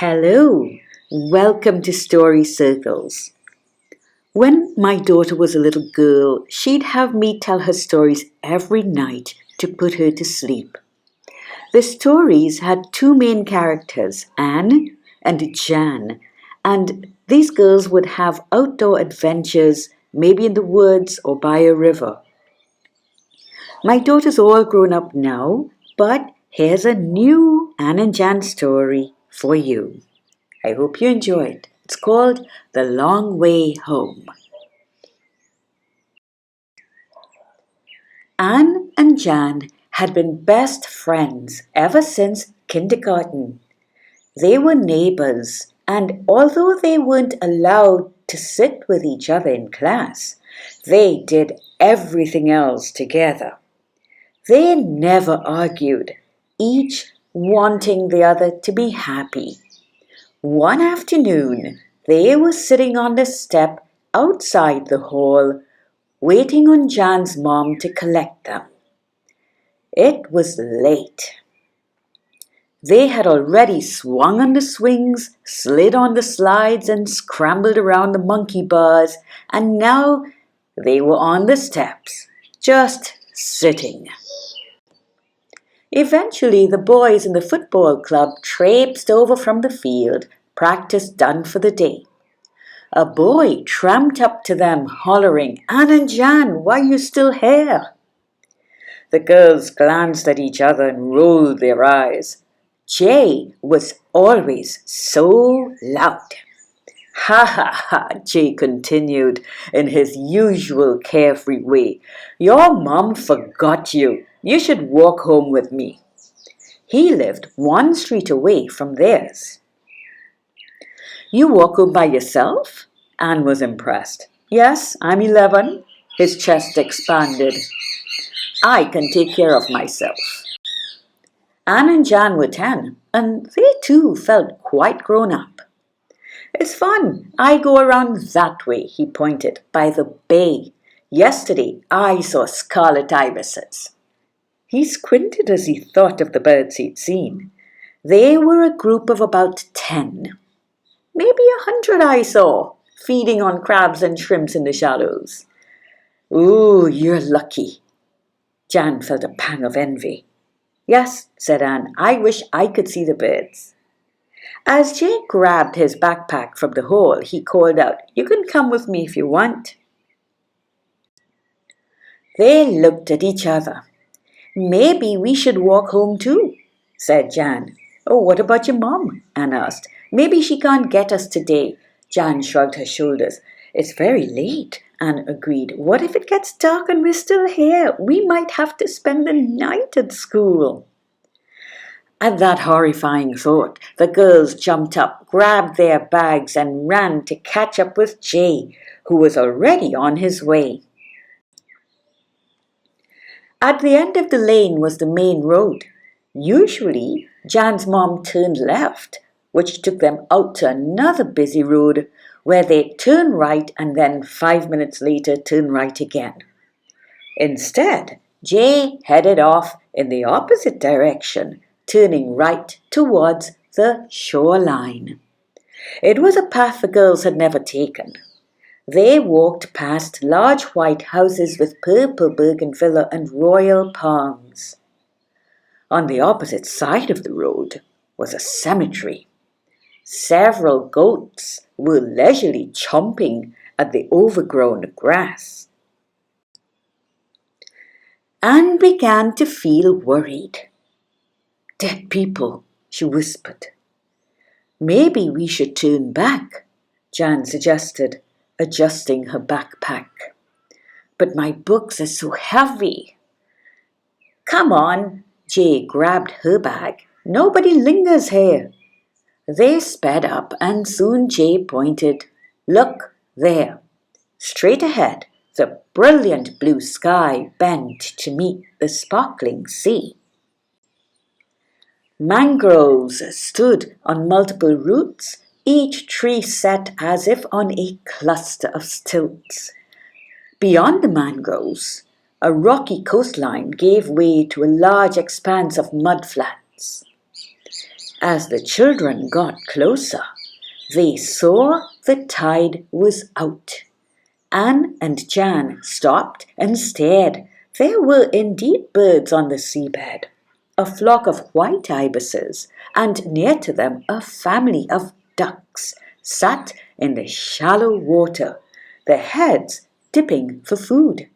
Hello, welcome to Story Circles. When my daughter was a little girl, she'd have me tell her stories every night to put her to sleep. The stories had two main characters, Anne and Jan, and these girls would have outdoor adventures, maybe in the woods or by a river. My daughter's all grown up now, but here's a new Anne and Jan story for you. I hope you enjoy it. It's called The Long Way Home. Anne and Jan had been best friends ever since kindergarten. They were neighbors, and although they weren't allowed to sit with each other in class, they did everything else together. They never argued, each wanting the other to be happy. One afternoon, they were sitting on the step outside the hall, waiting on Jan's mom to collect them. It was late. They had already swung on the swings, slid on the slides, and scrambled around the monkey bars, and now they were on the steps, just sitting. Eventually, the boys in the football club traipsed over from the field, practice done for the day. A boy tramped up to them, hollering, "Anne and Jan, why are you still here?" The girls glanced at each other and rolled their eyes. Jay was always so loud. "Ha ha ha," Jay continued in his usual carefree way. "Your mom forgot you. You should walk home with me." He lived one street away from theirs. "You walk home by yourself?" Anne was impressed. "Yes, I'm 11. His chest expanded. "I can take care of myself." Anne and Jan were 10, and they too felt quite grown up. "It's fun. I go around that way," he pointed, "by the bay. Yesterday I saw scarlet ibises." He squinted as he thought of the birds he'd seen. They were a group of about 10. "Maybe 100 I saw, feeding on crabs and shrimps in the shallows." "Ooh, you're lucky." Jan felt a pang of envy. "Yes," said Anne, "I wish I could see the birds." As Jay grabbed his backpack from the hall, he called out, "You can come with me if you want." They looked at each other. "Maybe we should walk home too," said Jan. "Oh, what about your mom?" Anne asked. "Maybe she can't get us today." Jan shrugged her shoulders. "It's very late," Anne agreed. "What if it gets dark and we're still here? We might have to spend the night at school." At that horrifying thought, the girls jumped up, grabbed their bags, and ran to catch up with Jay, who was already on his way. At the end of the lane was the main road. Usually, Jan's mom turned left, which took them out to another busy road where they'd turn right and then 5 minutes later turn right again. Instead, Jay headed off in the opposite direction, turning right towards the shoreline. It was a path the girls had never taken. They walked past large white houses with purple bougainvillea and royal palms. On the opposite side of the road was a cemetery. Several goats were leisurely chomping at the overgrown grass. Anne began to feel worried. "Dead people," she whispered. "Maybe we should turn back," Jan suggested, adjusting her backpack. "But my books are so heavy." "Come on," Jay grabbed her bag. "Nobody lingers here." They sped up, and soon Jay pointed. "Look there." Straight ahead, the brilliant blue sky bent to meet the sparkling sea. Mangroves stood on multiple roots, each tree set as if on a cluster of stilts. Beyond the mangroves, a rocky coastline gave way to a large expanse of mudflats. As the children got closer, they saw the tide was out. Anne and Jan stopped and stared. There were indeed birds on the seabed, a flock of white ibises, and near to them a family of ducks sat in the shallow water, their heads dipping for food.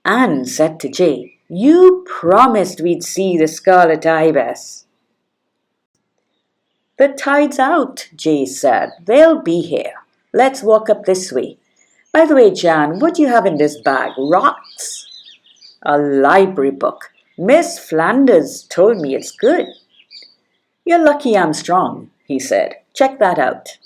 Anne said to Jay, "You promised we'd see the scarlet ibis." "The tide's out," Jay said. "They'll be here. Let's walk up this way. By the way, Jan, what do you have in this bag? Rocks?" "A library book. Miss Flanders told me it's good." "You're lucky I'm strong," he said. "Check that out."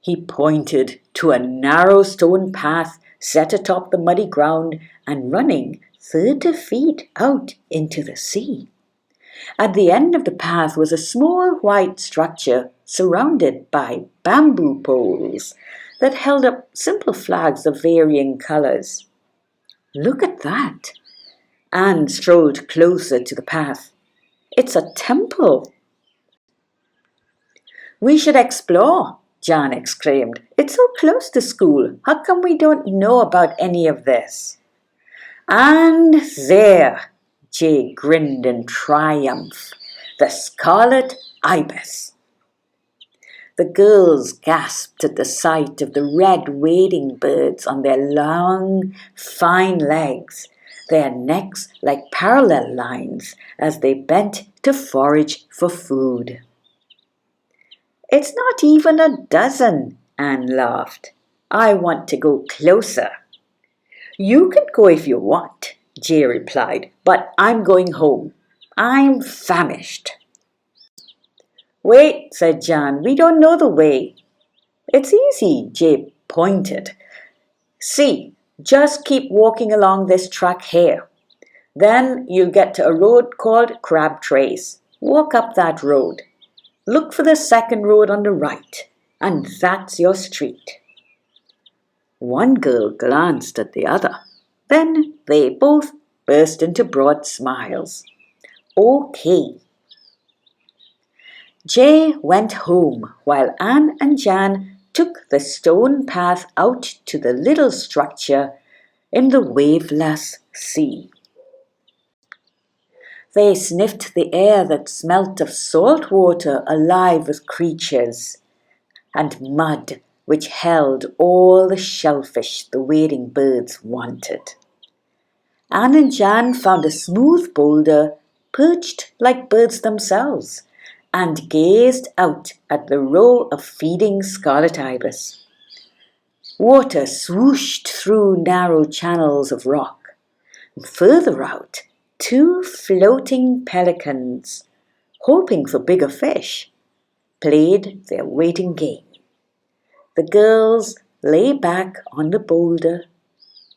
He pointed to a narrow stone path set atop the muddy ground and running 30 feet out into the sea. At the end of the path was a small white structure surrounded by bamboo poles that held up simple flags of varying colors. "Look at that!" Anne strolled closer to the path. "It's a temple." "We should explore," Jan exclaimed. "It's so close to school. How come we don't know about any of this?" "And there," Jay grinned in triumph, "the scarlet ibis." The girls gasped at the sight of the red wading birds on their long, fine legs, their necks like parallel lines as they bent to forage for food. "It's not even a dozen," Anne laughed. "I want to go closer." "You can go if you want," Jay replied, "but I'm going home. I'm famished." "Wait," said Jan, "we don't know the way." "It's easy," Jay pointed. "See, just keep walking along this track here. Then you'll get to a road called Crab Trace. Walk up that road. Look for the second road on the right, and that's your street." One girl glanced at the other. Then they both burst into broad smiles. "Okay." Jay went home while Anne and Jan took the stone path out to the little structure in the waveless sea. They sniffed the air that smelt of salt water alive with creatures, and mud which held all the shellfish the wading birds wanted. Anne and Jan found a smooth boulder perched like birds themselves and gazed out at the row of feeding scarlet ibis. Water swooshed through narrow channels of rock. Further out, 2 floating pelicans, hoping for bigger fish, played their waiting game. The girls lay back on the boulder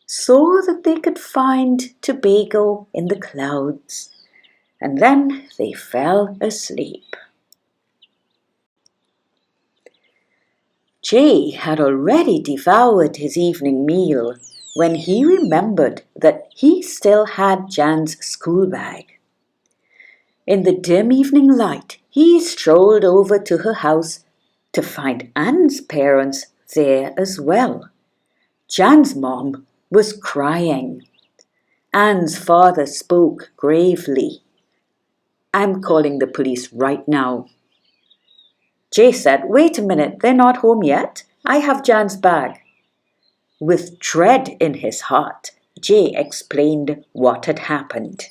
so that they could find Tobago in the clouds, and then they fell asleep. Jay had already devoured his evening meal when he remembered that he still had Jan's school bag. In the dim evening light, he strolled over to her house to find Anne's parents there as well. Jan's mom was crying. Anne's father spoke gravely. "I'm calling the police right now." Jay said, "Wait a minute, they're not home yet. I have Jan's bag." With dread in his heart, Jay explained what had happened.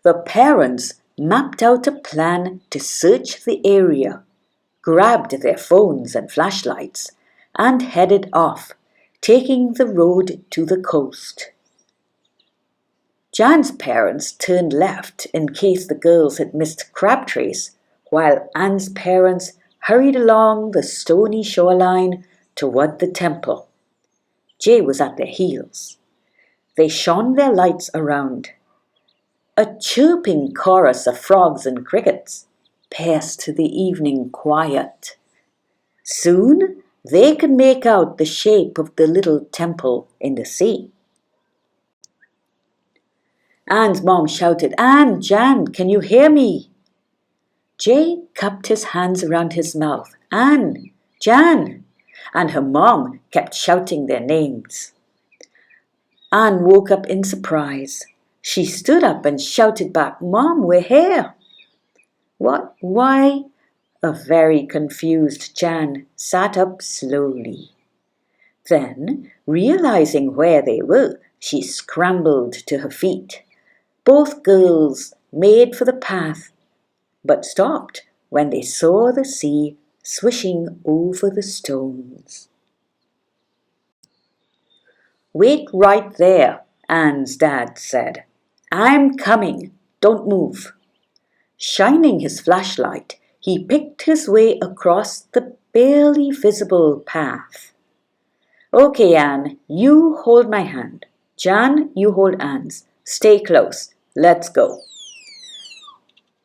The parents mapped out a plan to search the area, grabbed their phones and flashlights, and headed off, taking the road to the coast. Jan's parents turned left in case the girls had missed Crabtrace, while Anne's parents hurried along the stony shoreline toward the temple. Jay was at their heels. They shone their lights around. A chirping chorus of frogs and crickets pierced the evening quiet. Soon they could make out the shape of the little temple in the sea. Anne's mom shouted, "Anne, Jan, can you hear me?" Jay cupped his hands around his mouth. "Anne, Jan," and her mom kept shouting their names. Anne woke up in surprise. She stood up and shouted back, "Mom, we're here." "What? Why?" A very confused Jan sat up slowly. Then, realizing where they were, she scrambled to her feet. Both girls made for the path, but stopped when they saw the sea swishing over the stones. "Wait right there," Anne's dad said. "I'm coming. Don't move." Shining his flashlight, he picked his way across the barely visible path. "Okay, Anne, you hold my hand. Jan, you hold Anne's. Stay close. Let's go."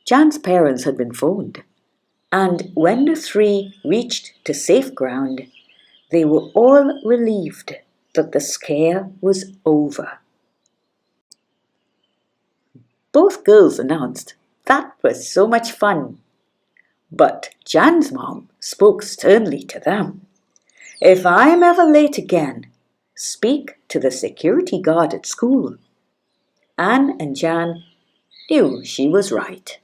Jan's parents had been phoned, and when the three reached to safe ground, they were all relieved that the scare was over. Both girls announced, "That was so much fun." But Jan's mom spoke sternly to them. "If I'm ever late again, speak to the security guard at school." Anne and Jan knew she was right,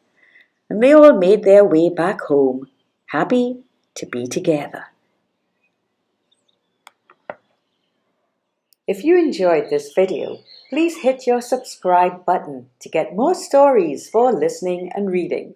and they all made their way back home, happy to be together. If you enjoyed this video, please hit your subscribe button to get more stories for listening and reading.